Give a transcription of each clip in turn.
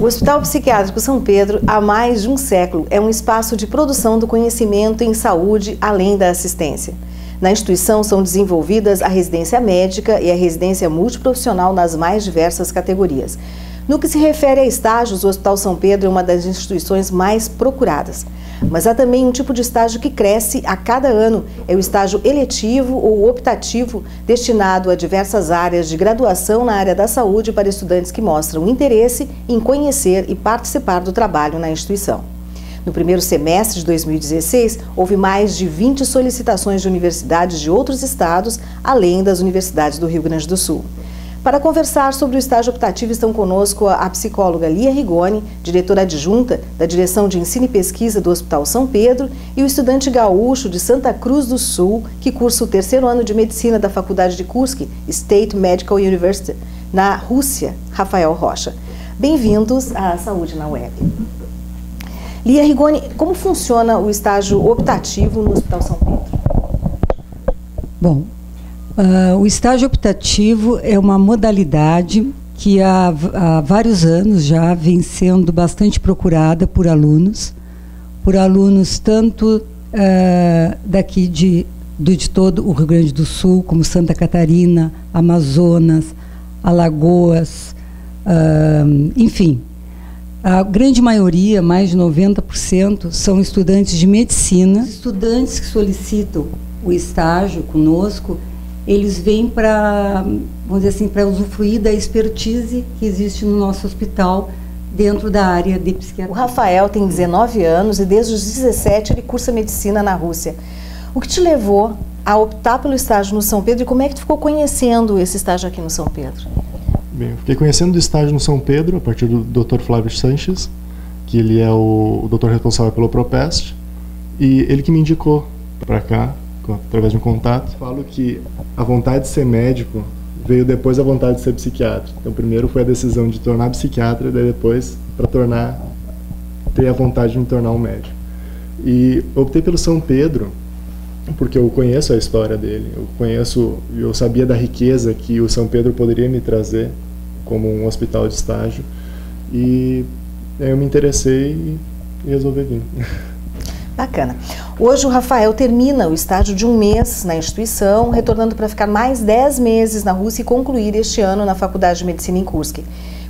Hospital Psiquiátrico São Pedro, há mais de um século, é um espaço de produção do conhecimento em saúde, além da assistência. Na instituição são desenvolvidas a residência médica e a residência multiprofissional nas mais diversas categorias. No que se refere a estágios, o Hospital São Pedro é uma das instituições mais procuradas. Mas há também um tipo de estágio que cresce a cada ano. É o estágio eletivo ou optativo, destinado a diversas áreas de graduação na área da saúde para estudantes que mostram interesse em conhecer e participar do trabalho na instituição. No primeiro semestre de 2016, houve mais de 20 solicitações de universidades de outros estados, além das universidades do Rio Grande do Sul. Para conversar sobre o estágio optativo estão conosco a psicóloga Lia Rigoni, diretora adjunta da Direção de Ensino e Pesquisa do Hospital São Pedro, e o estudante gaúcho de Santa Cruz do Sul, que cursa o terceiro ano de Medicina da Faculdade de Kursk, State Medical University, na Rússia, Rafael Rocha. Bem-vindos à Saúde na Web. Lia Rigoni, como funciona o estágio optativo no Hospital São Pedro? Bom, o estágio optativo é uma modalidade que há vários anos já vem sendo bastante procurada por alunos tanto daqui de todo o Rio Grande do Sul, como Santa Catarina, Amazonas, Alagoas, enfim. A grande maioria, mais de 90%, são estudantes de medicina. Os estudantes que solicitam o estágio conosco, eles vêm para, vamos dizer assim, para usufruir da expertise que existe no nosso hospital dentro da área de psiquiatria. O Rafael tem 19 anos e desde os 17 ele cursa medicina na Rússia. O que te levou a optar pelo estágio no São Pedro e como é que tu ficou conhecendo esse estágio aqui no São Pedro? Bem, eu fiquei conhecendo do estágio no São Pedro a partir do Dr. Flávio Sanches, que ele é o doutor responsável pelo Propest, e ele que me indicou para cá, através de um contato. Falo que a vontade de ser médico veio depois da vontade de ser psiquiatra. Então, primeiro foi a decisão de tornar psiquiatra, daí depois para ter a vontade de me tornar um médico. E optei pelo São Pedro porque eu conheço a história dele, eu sabia da riqueza que o São Pedro poderia me trazer como um hospital de estágio, e eu me interessei e resolvi vir. Bacana. Hoje o Rafael termina o estágio de um mês na instituição, retornando para ficar mais 10 meses na Rússia e concluir este ano na Faculdade de Medicina em Kursk.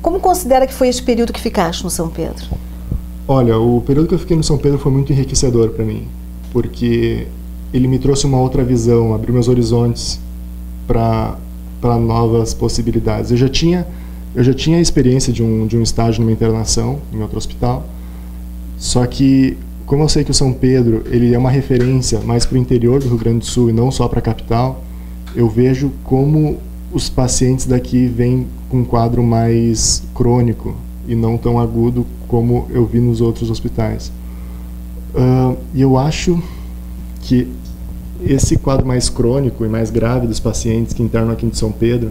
Como considera que foi esse período que ficaste no São Pedro? Olha, o período que eu fiquei no São Pedro foi muito enriquecedor para mim, porque ele me trouxe uma outra visão, abriu meus horizontes para novas possibilidades. Eu já tinha a experiência de um estágio numa internação em outro hospital, só que como eu sei que o São Pedro ele é uma referência mais para o interior do Rio Grande do Sul e não só para a capital, eu vejo como os pacientes daqui vêm com um quadro mais crônico e não tão agudo como eu vi nos outros hospitais. E eu acho que esse quadro mais crônico e mais grave dos pacientes que internam aqui em São Pedro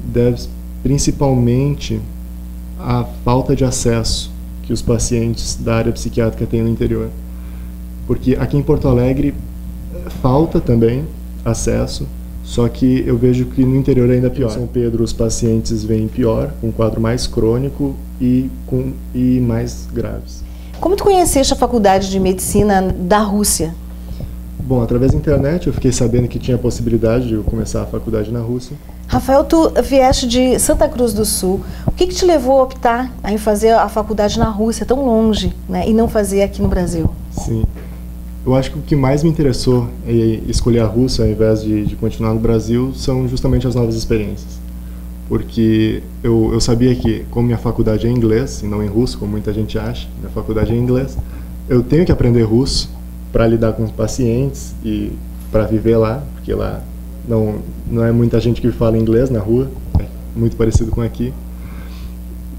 deve principalmente à falta de acesso que os pacientes da área psiquiátrica têm no interior. Porque aqui em Porto Alegre falta também acesso, só que eu vejo que no interior é ainda pior. Em São Pedro os pacientes vêm pior, com um quadro mais crônico e mais graves. Como tu conheceste a Faculdade de Medicina da Rússia? Bom, através da internet eu fiquei sabendo que tinha a possibilidade de eu começar a faculdade na Rússia. Rafael, tu vieste de Santa Cruz do Sul. O que te levou a optar em fazer a faculdade na Rússia, tão longe, né, e não fazer aqui no Brasil? Sim. Eu acho que o que mais me interessou em escolher a Rússia ao invés de continuar no Brasil são justamente as novas experiências. Porque eu sabia que, como minha faculdade é em inglês, e não em russo, como muita gente acha, minha faculdade é em inglês, eu tenho que aprender russo para lidar com os pacientes e para viver lá, porque lá não é muita gente que fala inglês na rua, é muito parecido com aqui.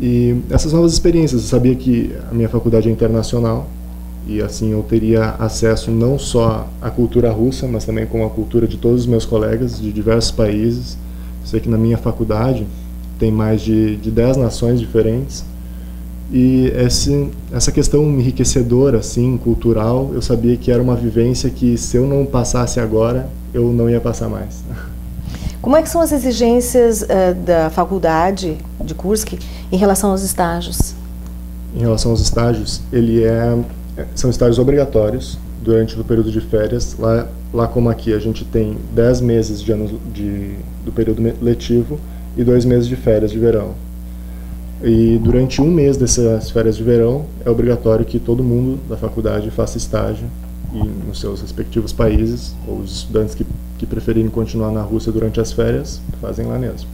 E essas novas experiências, eu sabia que a minha faculdade é internacional e assim eu teria acesso não só à cultura russa, mas também com a cultura de todos os meus colegas de diversos países. Eu sei que na minha faculdade tem mais de 10 nações diferentes. E essa questão enriquecedora, assim, cultural, eu sabia que era uma vivência que, se eu não passasse agora, eu não ia passar mais. Como é que são as exigências da faculdade de Kursk em relação aos estágios? em relação aos estágios, são estágios obrigatórios durante o período de férias. Lá como aqui, a gente tem 10 meses do período letivo e 2 meses de férias de verão. E durante um mês dessas férias de verão, é obrigatório que todo mundo da faculdade faça estágio nos seus respectivos países, ou os estudantes que preferirem continuar na Rússia durante as férias, fazem lá mesmo.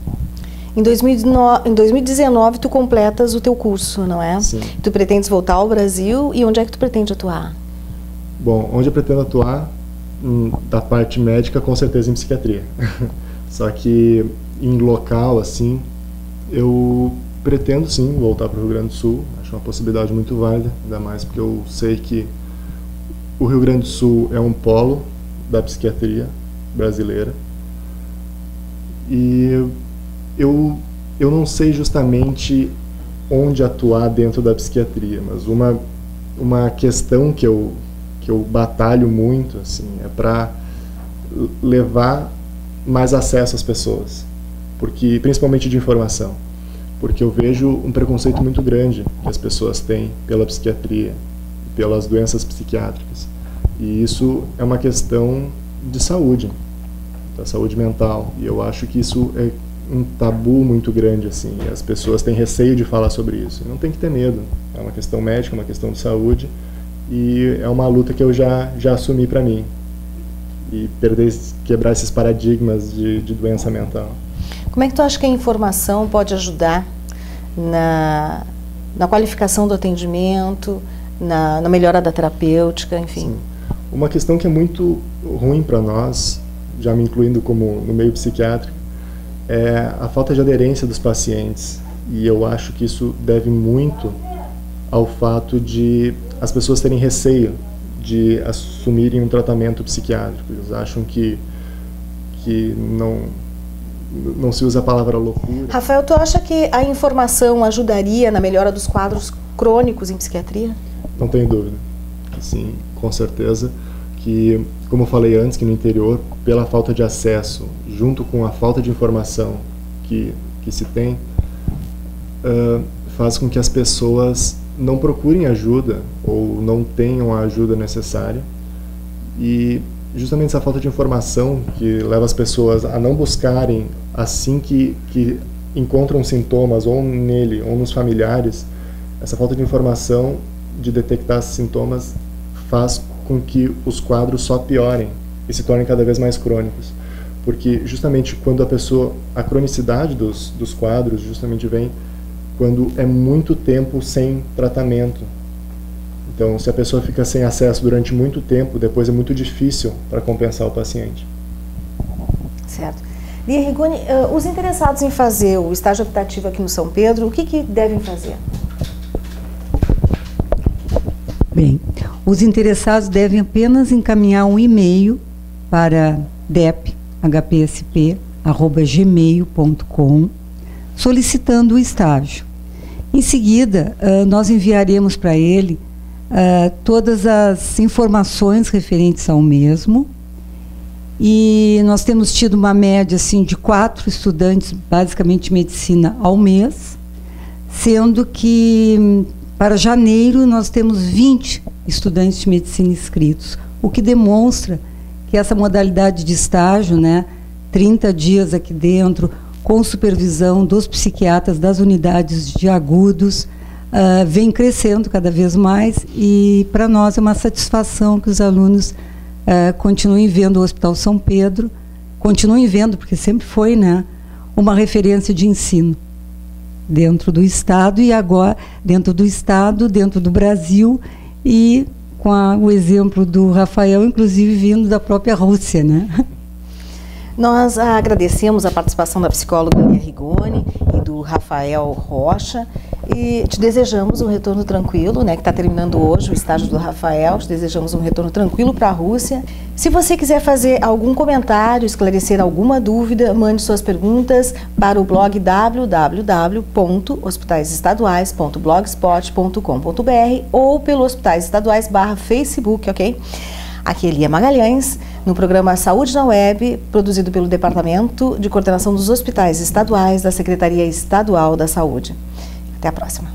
Em 2019, tu completas o teu curso, não é? Sim. Tu pretendes voltar ao Brasil e onde é que tu pretende atuar? Bom, onde eu pretendo atuar, da parte médica, com certeza em psiquiatria. Só que em local, assim, eu pretendo sim voltar para o Rio Grande do Sul. Acho uma possibilidade muito válida, ainda mais porque eu sei que o Rio Grande do Sul é um polo da psiquiatria brasileira. E eu não sei justamente onde atuar dentro da psiquiatria, mas uma questão que eu batalho muito, assim, é para levar mais acesso às pessoas, porque principalmente de informação, porque eu vejo um preconceito muito grande que as pessoas têm pela psiquiatria, pelas doenças psiquiátricas, e isso é uma questão de saúde, da saúde mental, e eu acho que isso é um tabu muito grande, assim, e as pessoas têm receio de falar sobre isso. Não tem que ter medo, é uma questão médica, uma questão de saúde, e é uma luta que eu já assumi para mim, e quebrar esses paradigmas de doença mental. Como é que tu acha que a informação pode ajudar na qualificação do atendimento, na melhora da terapêutica, enfim? Sim. Uma questão que é muito ruim para nós, já me incluindo como no meio psiquiátrico, é a falta de aderência dos pacientes, e eu acho que isso deve muito ao fato de as pessoas terem receio de assumirem um tratamento psiquiátrico. Eles acham que não se usa a palavra loucura. Rafael, tu acha que a informação ajudaria na melhora dos quadros crônicos em psiquiatria? Não tenho dúvida. Sim, com certeza. Que, como eu falei antes, que no interior, pela falta de acesso, junto com a falta de informação que se tem, faz com que as pessoas não procurem ajuda ou não tenham a ajuda necessária. E justamente essa falta de informação que leva as pessoas a não buscarem assim que encontram sintomas, ou nele ou nos familiares, essa falta de informação de detectar esses sintomas faz com que os quadros só piorem e se tornem cada vez mais crônicos, porque justamente quando a cronicidade dos quadros justamente vem quando é muito tempo sem tratamento. Então, se a pessoa fica sem acesso durante muito tempo, depois é muito difícil para compensar o paciente. Certo. Lia Rigoni, os interessados em fazer o estágio optativo aqui no São Pedro, o que devem fazer? Bem, os interessados devem apenas encaminhar um e-mail para dep.hpsp@gmail.com solicitando o estágio. Em seguida, nós enviaremos para ele todas as informações referentes ao mesmo, e nós temos tido uma média assim, de 4 estudantes, basicamente de medicina, ao mês, sendo que para janeiro nós temos 20 estudantes de medicina inscritos, o que demonstra que essa modalidade de estágio, 30 dias aqui dentro, com supervisão dos psiquiatras das unidades de agudos, vem crescendo cada vez mais, e para nós é uma satisfação que os alunos continuem vendo o Hospital São Pedro, continuem vendo, porque sempre foi uma referência de ensino dentro do Estado, e agora dentro do Estado, dentro do Brasil, e com o exemplo do Rafael, inclusive vindo da própria Rússia, Nós agradecemos a participação da psicóloga Lia Rigoni e do Rafael Rocha, e te desejamos um retorno tranquilo, que está terminando hoje o estágio do Rafael, te desejamos um retorno tranquilo para a Rússia. Se você quiser fazer algum comentário, esclarecer alguma dúvida, mande suas perguntas para o blog www.hospitaisestaduais.blogspot.com.br ou pelo Hospitais Estaduais /Facebook, ok? Aqui é Lia Magalhães, no programa Saúde na Web, produzido pelo Departamento de Coordenação dos Hospitais Estaduais da Secretaria Estadual da Saúde. Até a próxima.